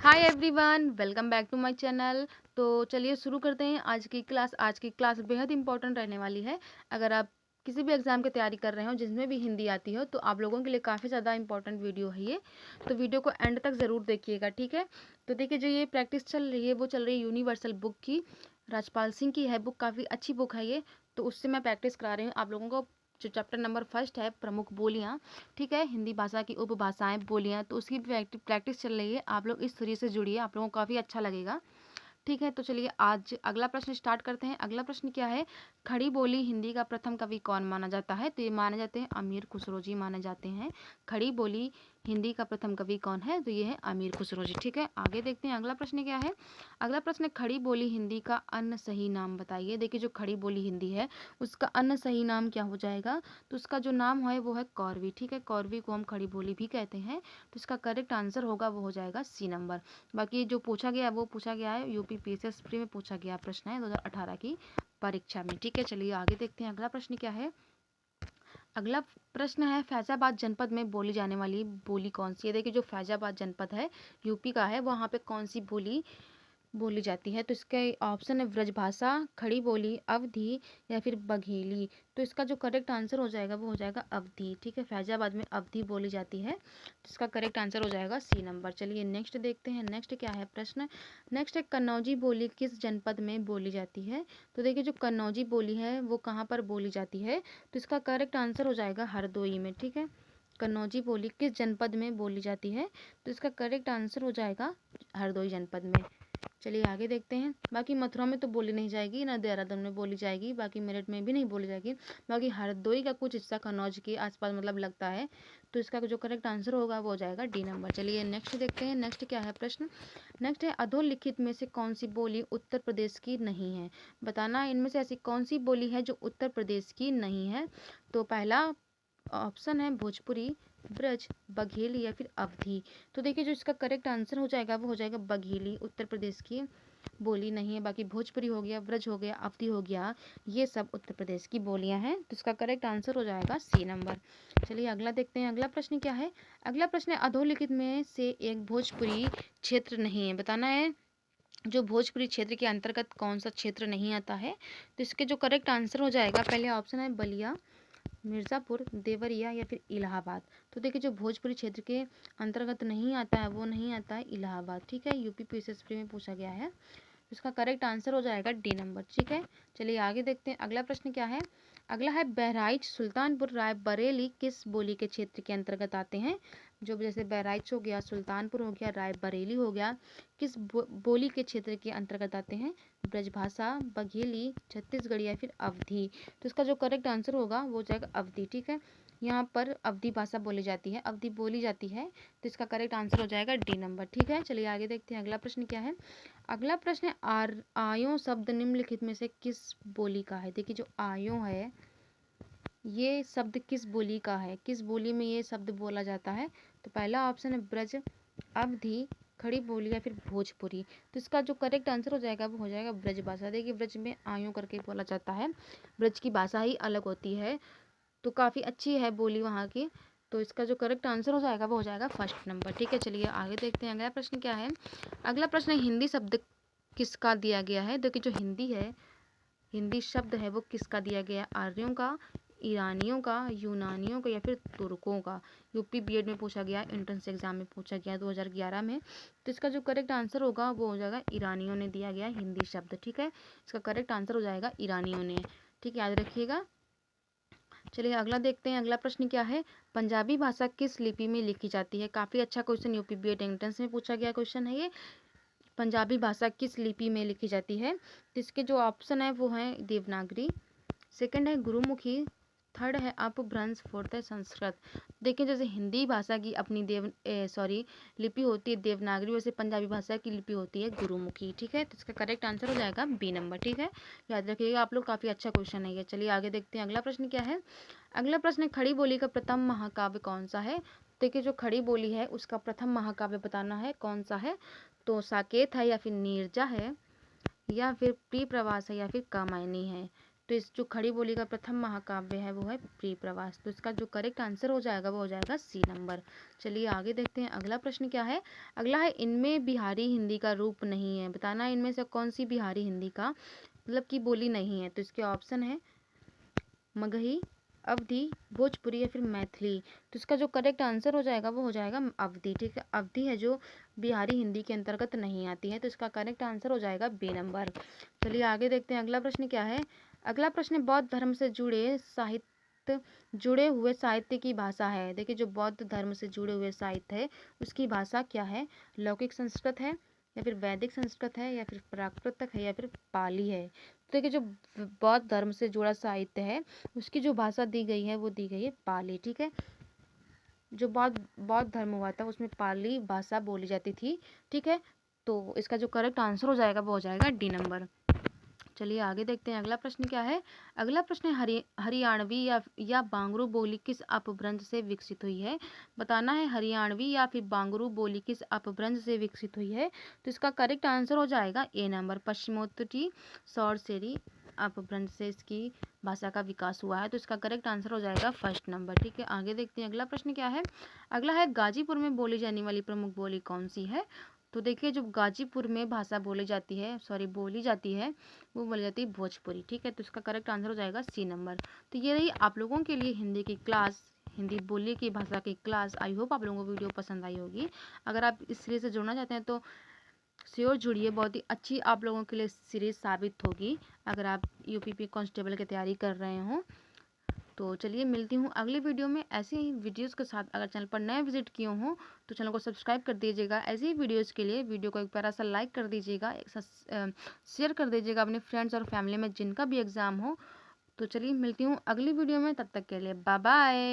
Hi everyone, welcome back to my channel. तो चलिए शुरू करते हैं आज की क्लास बेहद इंपॉर्टेंट रहने वाली है। अगर आप किसी भी एग्ज़ाम की तैयारी कर रहे हो जिसमें भी हिंदी आती हो तो आप लोगों के लिए काफ़ी ज़्यादा इंपॉर्टेंट वीडियो है ये। तो वीडियो को एंड तक ज़रूर देखिएगा, ठीक है। तो देखिए, जो ये प्रैक्टिस चल रही है वो चल रही है यूनिवर्सल बुक की। राजपाल सिंह की है बुक, काफ़ी अच्छी बुक है ये। तो उससे मैं प्रैक्टिस करा रही हूँ आप लोगों को। जो चैप्टर नंबर फर्स्ट है, प्रमुख बोलियाँ, ठीक है, हिंदी भाषा की उपभाषाएं बोलियां, तो उसकी प्रैक्टिस चल रही है। आप लोग इस सीरीज से जुड़िए, आप लोगों को काफ़ी अच्छा लगेगा, ठीक है। तो चलिए आज अगला प्रश्न स्टार्ट करते हैं। अगला प्रश्न क्या है? खड़ी बोली हिंदी का प्रथम कवि कौन माना जाता है? तो ये माने जाते हैं अमीर खुसरो जी माने जाते हैं। खड़ी बोली हिंदी का प्रथम कवि कौन है? तो ये है अमीर खुसरो जी, ठीक है। आगे देखते हैं अगला प्रश्न क्या है। अगला प्रश्न है, खड़ी बोली हिंदी का अन्य सही नाम बताइए। देखिए, जो खड़ी बोली हिंदी है उसका अन्य सही नाम क्या हो जाएगा? तो उसका जो नाम है वो है कौरवी, ठीक है। कौरवी को हम खड़ी बोली भी कहते हैं। तो इसका करेक्ट आंसर होगा वो हो जाएगा सी नंबर। बाकी जो पूछा गया है वो पूछा गया है यूपी पीसीएस प्री में पूछा गया प्रश्न है 2018 की परीक्षा में, ठीक है। चलिए आगे देखते हैं अगला प्रश्न क्या है। अगला प्रश्न है, फैजाबाद जनपद में बोली जाने वाली बोली कौन सी है? देखिए, जो फैजाबाद जनपद है यूपी का है, वहाँ पे कौन सी बोली बोली जाती है? तो इसके ऑप्शन है ब्रजभाषा, खड़ी बोली, अवधी या फिर बघेली। तो इसका जो करेक्ट आंसर हो जाएगा वो हो जाएगा अवधी, ठीक है। फैजाबाद में अवधी बोली जाती है, तो इसका करेक्ट आंसर हो जाएगा सी नंबर। चलिए नेक्स्ट देखते हैं। नेक्स्ट क्या है प्रश्न? नेक्स्ट है, कन्नौजी बोली किस जनपद में बोली जाती है? तो देखिए, जो कन्नौजी बोली है वो कहाँ पर बोली जाती है? तो इसका करेक्ट आंसर हो जाएगा हरदोई में, ठीक है। कन्नौजी बोली किस जनपद में बोली जाती है? तो इसका करेक्ट आंसर हो जाएगा हरदोई जनपद में। चलिए आगे देखते हैं। बाकी मथुरा में तो बोली नहीं जाएगी, ना देहरादून में बोली जाएगी, बाकी मेरठ में भी नहीं बोली जाएगी। बाकी हरदोई का कुछ हिस्सा कन्नौज के आसपास मतलब लगता है। तो इसका जो करेक्ट आंसर होगा वो हो जाएगा डी नंबर। चलिए नेक्स्ट देखते हैं। नेक्स्ट क्या है प्रश्न? नेक्स्ट है, अधोलिखित में से कौन सी बोली उत्तर प्रदेश की नहीं है? बताना है इनमें से ऐसी कौन सी बोली है जो उत्तर प्रदेश की नहीं है। तो पहला ऑप्शन है भोजपुरी, ब्रज, बघेली या फिर अवधी। तो देखिए, जो इसका करेक्ट आंसर हो जाएगा वो हो जाएगा बघेली, उत्तर प्रदेश की बोली नहीं है। बाकी भोजपुरी हो गया, ब्रज हो गया, अवधी हो गया, ये सब उत्तर प्रदेश की बोलियां हैं। तो इसका करेक्ट आंसर हो जाएगा सी नंबर। चलिए अगला देखते हैं। अगला प्रश्न क्या है? अगला प्रश्न है, अधोलिखित में से एक भोजपुरी क्षेत्र नहीं है। बताना है जो भोजपुरी क्षेत्र के अंतर्गत कौन सा क्षेत्र नहीं आता है। तो इसके जो करेक्ट आंसर हो जाएगा, पहले ऑप्शन है बलिया, मिर्ज़ापुर, देवरिया या फिर इलाहाबाद। तो देखिए, जो भोजपुरी क्षेत्र के अंतर्गत नहीं आता है वो नहीं आता है इलाहाबाद, ठीक है। यूपी पीसीएस प्री में पूछा गया है, तो इसका करेक्ट आंसर हो जाएगा डी नंबर, ठीक है। चलिए आगे देखते हैं। अगला प्रश्न क्या है? अगला है, बहराइच, सुल्तानपुर, रायबरेली किस बोली के क्षेत्र के अंतर्गत आते हैं? जो जैसे बहराइच हो गया, सुल्तानपुर हो गया, रायबरेली हो गया, किस बोली के क्षेत्र के अंतर्गत आते हैं? ब्रजभाषा, बघेली, छत्तीसगढ़ी या फिर अवधी। तो इसका जो करेक्ट आंसर होगा वो हो जाएगा अवधी, ठीक है। यहाँ पर अवधी भाषा बोली जाती है, अवधी बोली जाती है, तो इसका करेक्ट आंसर हो जाएगा डी नंबर, ठीक है। चलिए आगे देखते हैं अगला प्रश्न क्या है। अगला प्रश्न है, आयों शब्द निम्नलिखित में से किस बोली का है? देखिए, जो आयों है ये शब्द किस बोली का है, किस बोली में ये शब्द बोला जाता है? तो पहला ऑप्शन है ब्रज, अवधी, खड़ी बोली या फिर भोजपुरी। तो इसका जो करेक्ट आंसर हो जाएगा वो हो जाएगा ब्रज भाषा। देखिए, ब्रज में आयों करके बोला जाता है, ब्रज की भाषा ही अलग होती है, तो काफ़ी अच्छी है बोली वहाँ की। तो इसका जो करेक्ट आंसर हो जाएगा वो हो जाएगा फर्स्ट नंबर, ठीक है। चलिए आगे देखते हैं अगला प्रश्न क्या है। अगला प्रश्न है, हिंदी शब्द किसका दिया गया है? देखिए, जो हिंदी है, हिंदी शब्द है वो किसका दिया गया? आर्यों का, ईरानियों का, यूनानियों का या फिर तुर्कों का। यूपी बीएड में पूछा गया, एंट्रेंस एग्जाम में पूछा गया 2011 में। तो इसका जो करेक्ट आंसर होगा वो हो जाएगा ईरानियों ने दिया गया हिंदी शब्द, ठीक है। इसका करेक्ट आंसर हो जाएगा ईरानियों ने, ठीक है, याद रखिएगा। चलिए अगला देखते हैं। अगला प्रश्न क्या है? पंजाबी भाषा किस लिपि में लिखी जाती है? काफ़ी अच्छा क्वेश्चन यूपी बीएड एंट्रेंस में पूछा गया क्वेश्चन है ये। पंजाबी भाषा किस लिपि में लिखी जाती है? तो इसके जो ऑप्शन है वो है देवनागरी, सेकंड है गुरुमुखी, थर्ड है अपभ्रंश, फोर्थ है संस्कृत। देखिए, जैसे हिंदी भाषा की अपनी लिपि होती है देवनागरी, वैसे पंजाबी भाषा की लिपि होती है गुरुमुखी, ठीक है। तो इसका करेक्ट आंसर हो जाएगा बी नंबर, ठीक है। याद रखिएगा आप लोग, काफ़ी अच्छा क्वेश्चन है ये। चलिए आगे देखते हैं अगला प्रश्न क्या है। अगला प्रश्न है, खड़ी बोली का प्रथम महाकाव्य कौन सा है? देखिए, जो खड़ी बोली है उसका प्रथम महाकाव्य बताना है कौन सा है। तो साकेत है या फिर नीरजा है या फिर प्रिय प्रवास है या फिर कामायनी है। तो इस जो खड़ी बोली का प्रथम महाकाव्य है वो है प्रिय प्रवास। तो इसका जो करेक्ट आंसर हो जाएगा वो हो जाएगा सी नंबर। चलिए आगे देखते हैं अगला प्रश्न क्या है। अगला है इनमें बिहारी हिंदी का रूप नहीं है, बताना इनमें से कौन सी बिहारी हिंदी का मतलब की बोली नहीं है। तो इसके ऑप्शन है मगही, अवधी, भोजपुरी या फिर मैथिली। तो इसका जो करेक्ट आंसर हो जाएगा वो हो जाएगा अवधी। ठीक है, अवधी है जो बिहारी हिंदी के अंतर्गत नहीं आती है। तो इसका करेक्ट आंसर हो जाएगा बी नंबर। चलिए आगे देखते हैं अगला प्रश्न क्या है। अगला प्रश्न बौद्ध धर्म से जुड़े हुए साहित्य की भाषा है। देखिए जो बौद्ध धर्म से जुड़े हुए साहित्य है उसकी भाषा क्या है। लौकिक संस्कृत है या फिर वैदिक संस्कृत है या फिर प्राकृतक है या फिर पाली है। तो देखिए जो बौद्ध धर्म से जुड़ा साहित्य है उसकी जो भाषा दी गई है वो दी गई है पाली। ठीक है, जो बौद्ध धर्म हुआ था उसमें पाली भाषा बोली जाती थी। ठीक है, तो इसका जो करेक्ट आंसर हो जाएगा वो हो जाएगा डी नंबर। चलिए आगे देखते हैं अगला प्रश्न क्या है। अगला प्रश्न है हरियाणवी या बांगरू बोली किस अपभ्रंश से विकसित हुई है। बताना है हरियाणवी या फिर बांगरू बोली किस अपभ्रंश से विकसित हुई है। तो इसका करेक्ट आंसर हो जाएगा ए नंबर, पश्चिमोत्तरी सौरसेरी अपभ्रंश से इसकी भाषा का विकास हुआ है। तो इसका करेक्ट आंसर हो जाएगा फर्स्ट नंबर। ठीक है, आगे देखते हैं अगला प्रश्न क्या है। अगला है गाजीपुर में बोली जाने वाली प्रमुख बोली कौन सी है। तो देखिए जो गाजीपुर में भाषा बोली जाती है वो बोली जाती है भोजपुरी। ठीक है, तो इसका करेक्ट आंसर हो जाएगा सी नंबर। तो ये रही आप लोगों के लिए हिंदी की क्लास, हिंदी बोली की भाषा की क्लास। आई होप आप लोगों को वीडियो पसंद आई होगी। अगर आप इस सीरीज से जुड़ना चाहते हैं तो श्योर जुड़िए, बहुत ही अच्छी आप लोगों के लिए सीरीज साबित होगी अगर आप यूपीपी कांस्टेबल की तैयारी कर रहे हो। तो चलिए मिलती हूँ अगली वीडियो में ऐसे ही वीडियोस के साथ। अगर चैनल पर नए विजिट किए हो तो चैनल को सब्सक्राइब कर दीजिएगा। ऐसे ही वीडियोस के लिए वीडियो को एक प्यारा सा लाइक कर दीजिएगा, एक साथ शेयर कर दीजिएगा अपने फ्रेंड्स और फैमिली में जिनका भी एग्ज़ाम हो। तो चलिए मिलती हूँ अगली वीडियो में, तब तक के लिए बाय बाय।